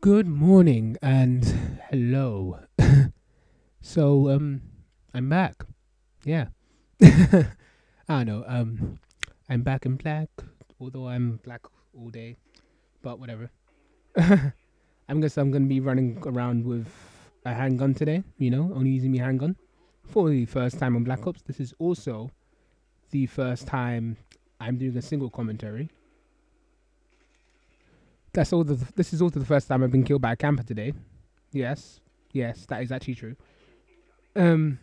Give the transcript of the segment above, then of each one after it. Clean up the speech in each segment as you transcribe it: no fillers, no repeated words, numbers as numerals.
Good morning and hello. so I'm back. Yeah. I don't know. I'm back in black, although I'm black all day, but whatever. I'm gonna be running around with a handgun today. Only using my handgun for the first time on Black Ops. This is also the first time I'm doing a single commentary. This is also the first time I've been killed by a camper today. Yes, yes, that is actually true. Um,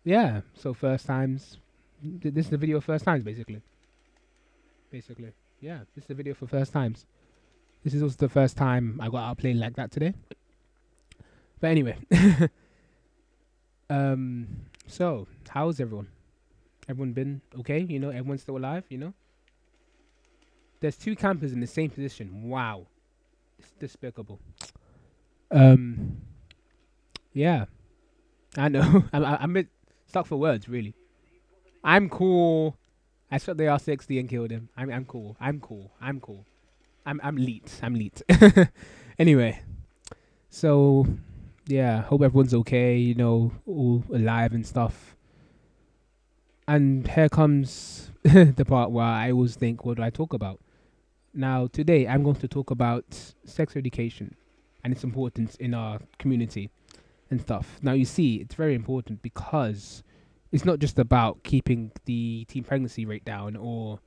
Yeah, so first times. This is the video of first times, basically. Basically, yeah, this is the video for first times. This is also the first time I got out playing like that today. But anyway, um, so how's everyone? Everyone been okay? Everyone's still alive. There's two campers in the same position. Wow, it's despicable. Um, yeah, I know. I'm a bit stuck for words, really. I'm cool. I shot the R60 and killed him. I'm cool. I'm cool. I'm cool. I'm leet. I'm leet. Anyway, so yeah, hope everyone's okay. All alive and stuff. And here comes the part where I always think, what do I talk about? Now today, I'm going to talk about sex education and its importance in our community and stuff. Now you see, it's very important because it's not just about keeping the teen pregnancy rate down or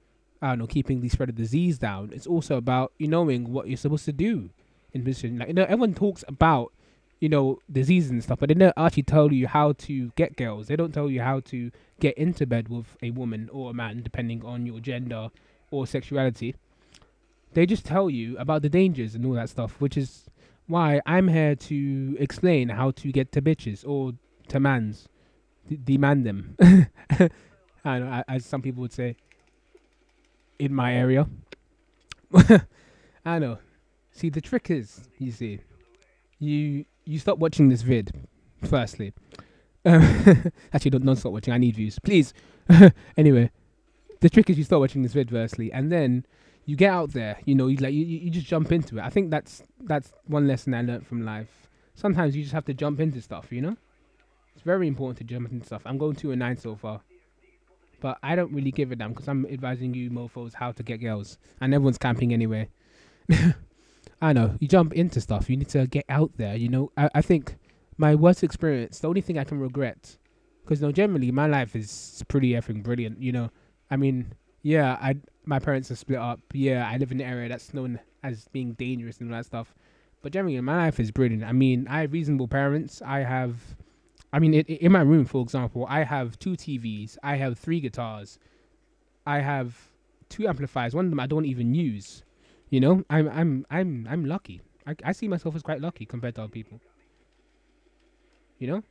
I don't know, keeping the spread of disease down. It's also about knowing what you're supposed to do in position. Like everyone talks about diseases and stuff, but they don't actually tell you how to get girls. They don't tell you how to get into bed with a woman or a man, depending on your gender or sexuality. They just tell you about the dangers and all that stuff, which is why I'm here to explain how to get to bitches or to mans, demand them. I don't know, as some people would say in my area. I know. See, the trick is, you stop watching this vid. Firstly, actually, don't stop watching. I need views, please. Anyway, the trick is you start watching this vid firstly, and then you get out there. You just jump into it. I think that's one lesson I learned from life. Sometimes you just have to jump into stuff. It's very important to jump into stuff. I'm going 2-9 so far, but I don't really give a damn because I'm advising you mofo's how to get girls, and everyone's camping anyway. I know you jump into stuff. You need to get out there. I think my worst experience, the only thing I can regret, because generally my life is pretty effing brilliant. I mean, yeah, I my parents are split up. Yeah, I live in an area that's known as being dangerous and all that stuff. But generally, my life is brilliant. I mean, I have reasonable parents. I mean, in my room, for example, I have two TVs. I have three guitars. I have two amplifiers. One of them I don't even use. I'm lucky. I see myself as quite lucky compared to other people. You know,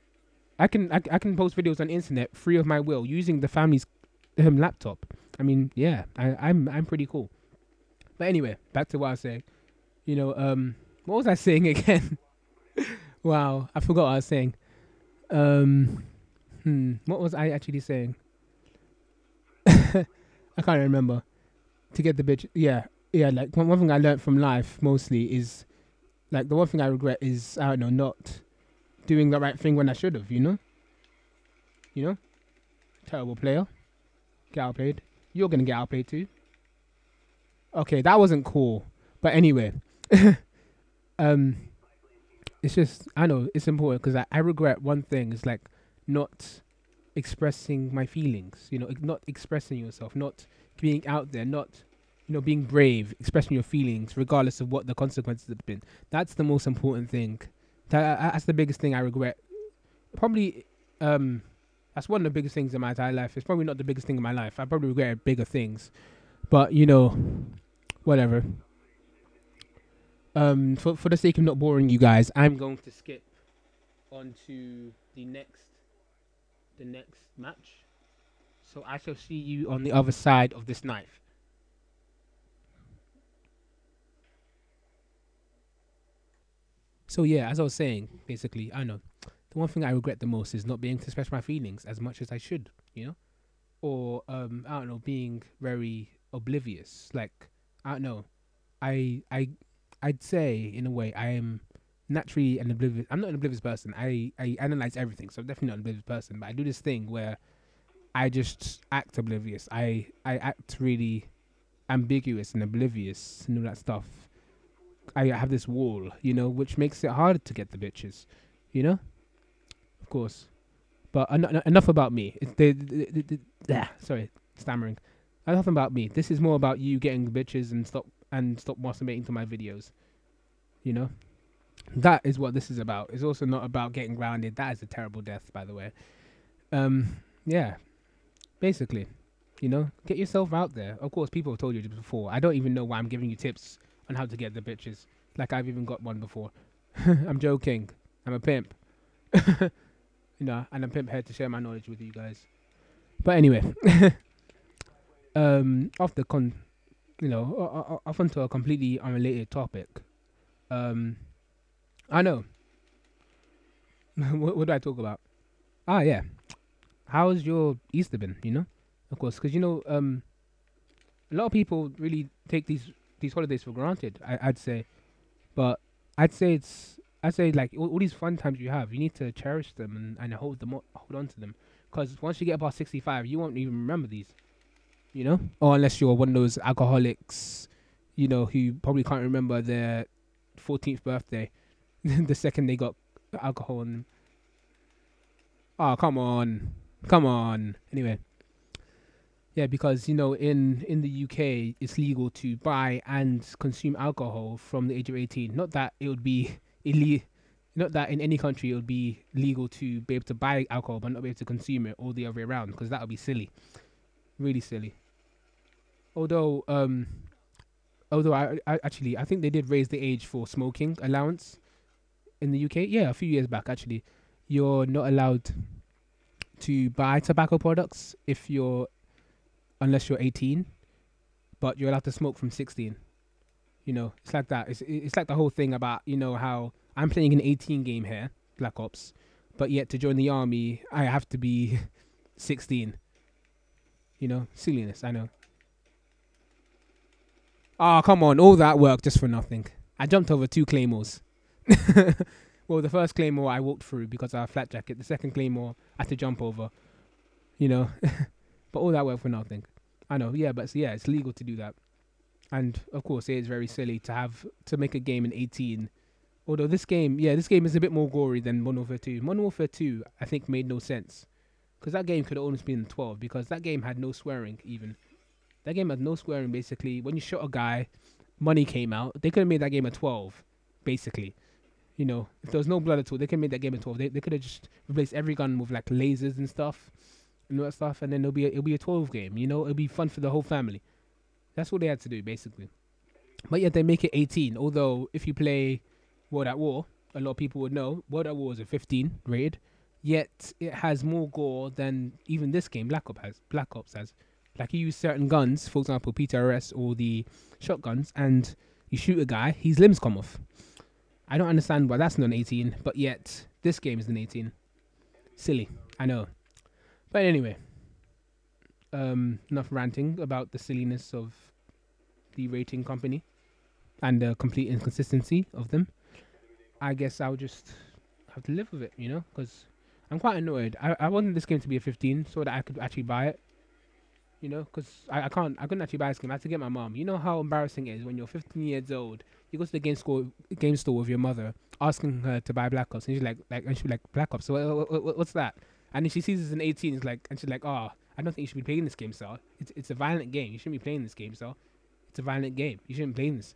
I can post videos on the internet free of my will using the family's laptop. I mean, yeah, I'm pretty cool. But anyway, back to what I was saying. What was I saying again? Wow, I forgot what I was saying. Um, what was I actually saying? I can't remember. To get the bitch, yeah, yeah. Like one thing I learned from life mostly is like the one thing I regret is I don't know not doing the right thing when I should have. You know, terrible player. Get outplayed. You're gonna get outplayed too. Okay, that wasn't cool. But anyway, um, it's just I know it's important because I regret one thing is like not expressing my feelings. Not expressing yourself, not being out there, not being brave, expressing your feelings regardless of what the consequences have been. That's the most important thing. That's the biggest thing I regret. Probably, that's one of the biggest things in my entire life. It's probably not the biggest thing in my life. I probably regret bigger things, but whatever. For the sake of not boring you guys, I'm going to skip on to the next match. So I shall see you on the other side of this knife. So yeah, as I was saying, basically, I know the one thing I regret the most is not being able to express my feelings as much as I should, or I don't know, being very oblivious. Like I don't know, I I'd say in a way I am naturally an oblivious. I'm not an oblivious person. I analyze everything, so I'm definitely not an oblivious person. But I do this thing where I just act oblivious. I act really ambiguous and oblivious and all that stuff. I have this wall, which makes it harder to get the bitches, of course. But enough about me. It's sorry, stammering. Enough about me. This is more about you getting the bitches and stop masturbating to my videos. You know, that is what this is about. It's also not about getting grounded. That is a terrible death, by the way. Yeah, basically, get yourself out there. Of course, people have told you this before. I don't even know why I'm giving you tips on how to get the bitches. Like I've even got one before. I'm joking. I'm a pimp. And I'm pimp here to share my knowledge with you guys. But anyway, off the off onto a completely unrelated topic. I know. what do I talk about? Ah, yeah. How's your Easter been? Of course, because a lot of people really take these holidays for granted. I'd say, but I'd say like all these fun times you have, you need to cherish them and hold on to them. Because once you get past 65, you won't even remember these. Or unless you're one of those alcoholics, who probably can't remember their 14th birthday, the second they got alcohol in them. Oh, come on. Come on. Anyway. Yeah, because, in the UK, it's legal to buy and consume alcohol from the age of 18. Not that it would be illegal. Not that in any country it would be legal to be able to buy alcohol but not be able to consume it all the other way around, because that would be silly. Really silly. Although, I think they did raise the age for smoking allowance in the UK. Yeah, a few years back actually. You're not allowed to buy tobacco products unless you're 18, but you're allowed to smoke from 16. It's like that. It's like the whole thing about how I'm playing an 18 game here, Black Ops, but yet to join the army I have to be 16. Silliness. I know. Oh, come on, all that work just for nothing. I jumped over 2 claymores. Well, the first claymore I walked through because I have a flat jacket. The second claymore I had to jump over. But all that work for nothing. I know, yeah, but yeah, it's legal to do that. And of course, it is very silly to make a game in 18. Although this game is a bit more gory than Modern Warfare 2. Modern Warfare 2, I think, made no sense. Because that game could have almost been 12, because that game had no swearing, even. That game had no swearing, basically. When you shot a guy, money came out. They could have made that game a 12, basically. If there was no blood at all, they could have made that game a 12. They could have just replaced every gun with, like, lasers and stuff. And all that stuff, and then it'll be a 12 game, it'll be fun for the whole family. That's what they had to do, basically. But yet they make it 18, although if you play World at War, a lot of people would know World at War is a 15 rated, yet it has more gore than even this game Black Ops has. Like, you use certain guns, for example PTRS or the shotguns, and you shoot a guy, his limbs come off. I don't understand why that's not an 18, but yet this game is an 18. Silly, I know. But anyway, enough ranting about the silliness of the rating company and the complete inconsistency of them. I guess I'll just have to live with it, because I'm quite annoyed. I wanted this game to be a 15 so that I could actually buy it, because I couldn't actually buy this game. I had to get my mom. You know how embarrassing it is when you're 15 years old, you go to the game store with your mother, asking her to buy Black Ops, and she's like, Black Ops, so what's that? And then she sees it's an 18, and she's like, oh, I don't think you should be playing this game, sir. It's a violent game. You shouldn't be playing this game, sir. It's a violent game. You shouldn't be playing this.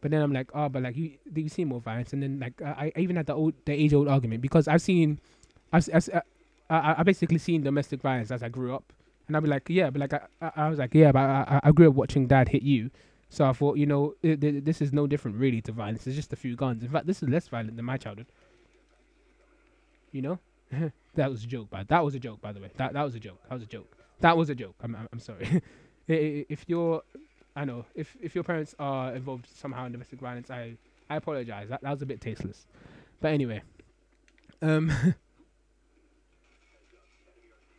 But then I'm like, oh, but like you see more violence, and then like I even had the age old argument, because I've basically seen domestic violence as I grew up, and I'd be like, yeah, but like I was like, yeah, but I grew up watching dad hit you, so I thought, this is no different really to violence. It's just a few guns. In fact, this is less violent than my childhood. That was a joke, that was a joke, by the way. That was a joke. That was a joke. I'm sorry. If your parents are involved somehow in domestic violence, I apologize. That was a bit tasteless. But anyway,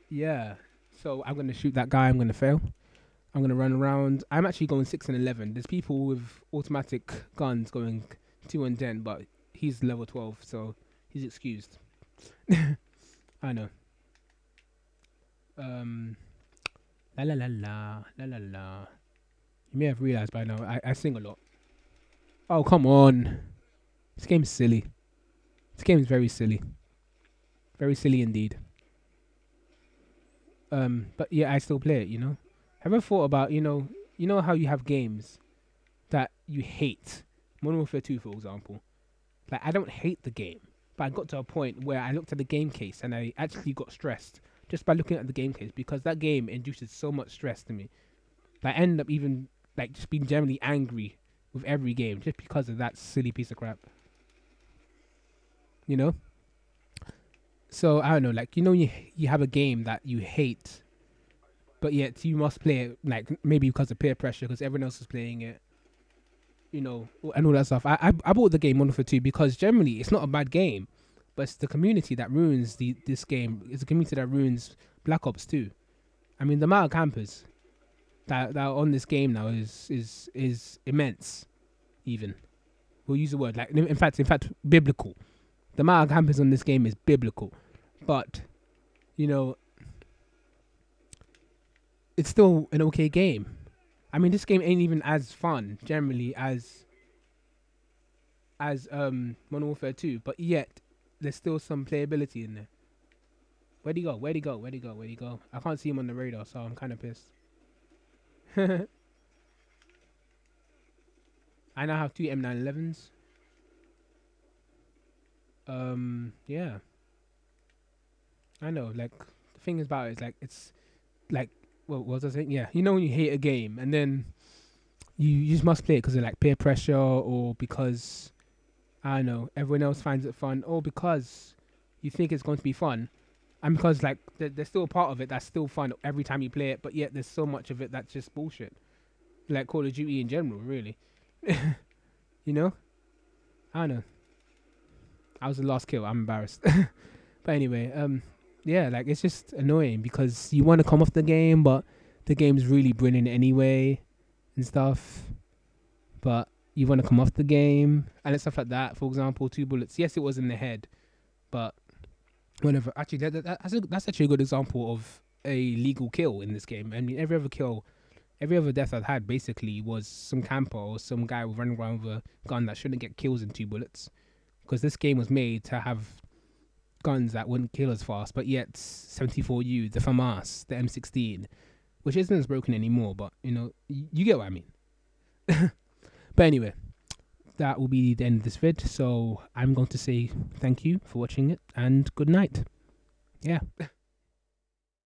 yeah. So I'm gonna shoot that guy. I'm gonna fail. I'm gonna run around. I'm actually going 6 and 11. There's people with automatic guns going 2 and 10, but he's level 12, so he's excused. I know. Um, la la la la la la la. You may have realized by now I sing a lot. Oh come on, this game's silly. This game is very silly indeed. But yeah, I still play it. Have you ever thought about how you have games that you hate? Modern Warfare 2, for example. Like I don't hate the game, but I got to a point where I looked at the game case and I actually got stressed just by looking at the game case because that game induces so much stress to me. That I end up even like just being generally angry with every game just because of that silly piece of crap. You know. So I don't know, like you have a game that you hate, but yet you must play it like maybe because of peer pressure because everyone else is playing it. And all that stuff. I bought the game Modern Warfare 2 because generally it's not a bad game, but it's the community that ruins this game. It's the community that ruins Black Ops 2. I mean, the amount of campers that are on this game now is immense. Even we'll use the word like in fact biblical. The amount of campers on this game is biblical, but you know it's still an okay game. I mean, this game ain't even as fun generally as Modern Warfare 2, but yet there's still some playability in there. Where'd he go? Where'd he go? Where'd he go? Where'd he go? I can't see him on the radar, so I'm kind of pissed. I now have 2 M911s. Yeah, I know. Like the thing about it is like it's like what was I saying? Yeah, when you hate a game and then you just must play it because of like peer pressure or because I don't know everyone else finds it fun or because you think it's going to be fun and because like there's still a part of it that's still fun every time you play it, but yet there's so much of it that's just bullshit. Like Call of Duty in general, really. you know, I don't know. I was the last kill. I'm embarrassed. But anyway, yeah, like it's just annoying because you want to come off the game, but the game's really brilliant anyway and stuff. But you want to come off the game and it's stuff like that. For example, 2 bullets. Yes, it was in the head, but whenever actually that's actually a good example of a legal kill in this game. I mean, every other death I've had basically was some camper or some guy running around with a gun that shouldn't get kills in 2 bullets. Because this game was made to have guns that wouldn't kill as fast, but yet 74U, the FAMAS, the M16, which isn't as broken anymore, but you get what I mean. But anyway, that will be the end of this vid. So I'm going to say thank you for watching it and good night. Yeah.